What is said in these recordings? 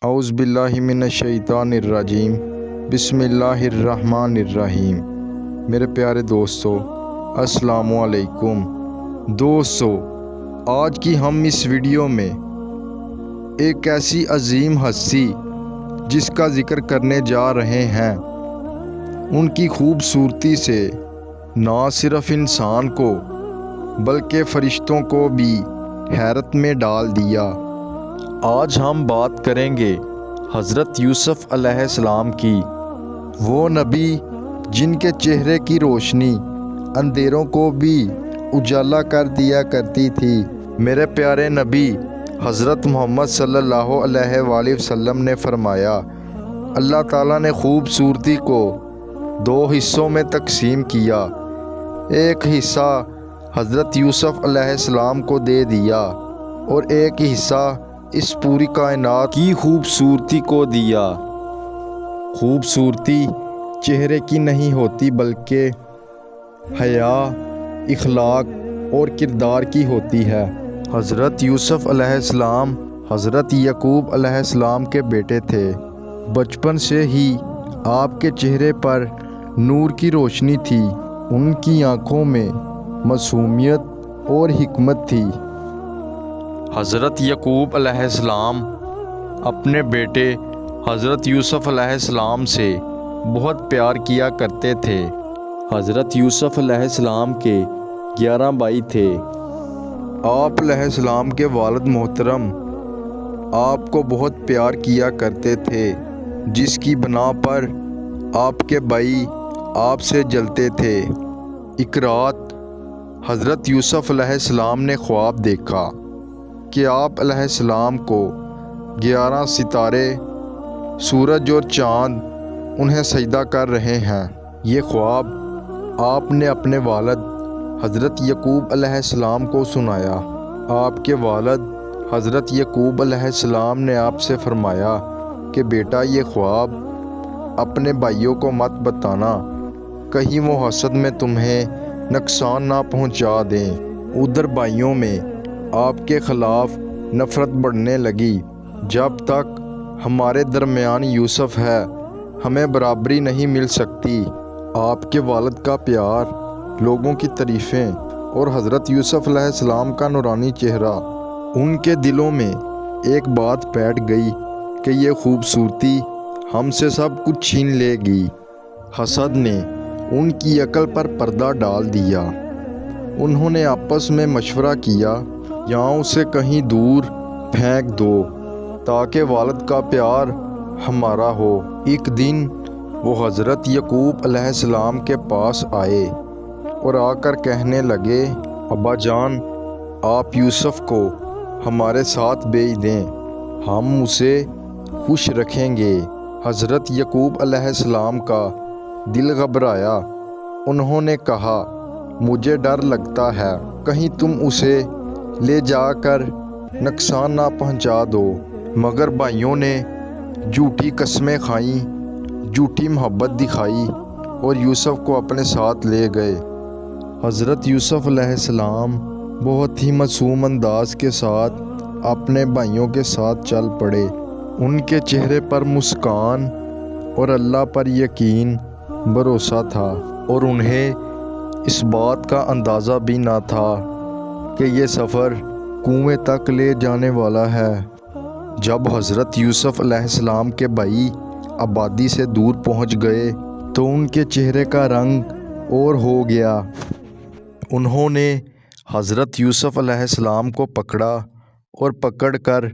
اعوذ باللہ من الشیطان الرجیم بسم اللہ الرحمن الرحیم۔ میرے پیارے دوستو، السلام علیکم۔ دوستو، آج کی ہم اس ویڈیو میں ایک ایسی عظیم ہستی جس کا ذکر کرنے جا رہے ہیں، ان کی خوبصورتی سے نہ صرف انسان کو بلکہ فرشتوں کو بھی حیرت میں ڈال دیا۔ آج ہم بات کریں گے حضرت یوسف علیہ السلام کی، وہ نبی جن کے چہرے کی روشنی اندھیروں کو بھی اجالا کر دیا کرتی تھی۔ میرے پیارے نبی حضرت محمد صلی اللہ علیہ وآلہ وسلم نے فرمایا، اللہ تعالیٰ نے خوبصورتی کو دو حصوں میں تقسیم کیا، ایک حصہ حضرت یوسف علیہ السلام کو دے دیا اور ایک حصہ اس پوری کائنات کی خوبصورتی کو دیا۔ خوبصورتی چہرے کی نہیں ہوتی بلکہ حیا، اخلاق اور کردار کی ہوتی ہے۔ حضرت یوسف علیہ السلام حضرت یعقوب علیہ السلام کے بیٹے تھے۔ بچپن سے ہی آپ کے چہرے پر نور کی روشنی تھی، ان کی آنکھوں میں معصومیت اور حکمت تھی۔ حضرت یعقوب علیہ السلام اپنے بیٹے حضرت یوسف علیہ السلام سے بہت پیار کیا کرتے تھے۔ حضرت یوسف علیہ السلام کے 11 بھائی تھے۔ آپ علیہ السلام کے والد محترم آپ کو بہت پیار کیا کرتے تھے، جس کی بنا پر آپ کے بھائی آپ سے جلتے تھے۔ ایک رات حضرت یوسف علیہ السلام نے خواب دیکھا کہ آپ علیہ السلام کو 11 ستارے، سورج اور چاند انہیں سجدہ کر رہے ہیں۔ یہ خواب آپ نے اپنے والد حضرت یعقوب علیہ السلام کو سنایا۔ آپ کے والد حضرت یعقوب علیہ السلام نے آپ سے فرمایا کہ بیٹا، یہ خواب اپنے بھائیوں کو مت بتانا، کہیں وہ حسد میں تمہیں نقصان نہ پہنچا دیں۔ ادھر بھائیوں میں آپ کے خلاف نفرت بڑھنے لگی۔ جب تک ہمارے درمیان یوسف ہے، ہمیں برابری نہیں مل سکتی۔ آپ کے والد کا پیار، لوگوں کی تعریفیں اور حضرت یوسف علیہ السلام کا نورانی چہرہ، ان کے دلوں میں ایک بات بیٹھ گئی کہ یہ خوبصورتی ہم سے سب کچھ چھین لے گی۔ حسد نے ان کی عقل پر پردہ ڈال دیا۔ انہوں نے آپس میں مشورہ کیا، یہاں اسے کہیں دور پھینک دو تاکہ والد کا پیار ہمارا ہو۔ ایک دن وہ حضرت یعقوب علیہ السلام کے پاس آئے اور آ کر کہنے لگے، ابا جان، آپ یوسف کو ہمارے ساتھ بھیج دیں، ہم اسے خوش رکھیں گے۔ حضرت یعقوب علیہ السلام کا دل گھبرایا۔ انہوں نے کہا، مجھے ڈر لگتا ہے کہیں تم اسے لے جا کر نقصان نہ پہنچا دو۔ مگر بھائیوں نے جھوٹی قسمیں کھائیں، جھوٹی محبت دکھائی اور یوسف کو اپنے ساتھ لے گئے۔ حضرت یوسف علیہ السلام بہت ہی معصوم انداز کے ساتھ اپنے بھائیوں کے ساتھ چل پڑے۔ ان کے چہرے پر مسکان اور اللہ پر یقین، بھروسہ تھا، اور انہیں اس بات کا اندازہ بھی نہ تھا کہ یہ سفر کنویں تک لے جانے والا ہے۔ جب حضرت یوسف علیہ السلام کے بھائی آبادی سے دور پہنچ گئے تو ان کے چہرے کا رنگ اور ہو گیا۔ انہوں نے حضرت یوسف علیہ السلام کو پکڑا اور پکڑ کر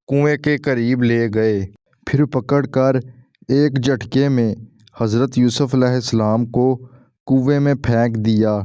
کنویں کے قریب لے گئے۔ پھر پکڑ کر ایک جھٹکے میں حضرت یوسف علیہ السلام کو کنویں میں پھینک دیا۔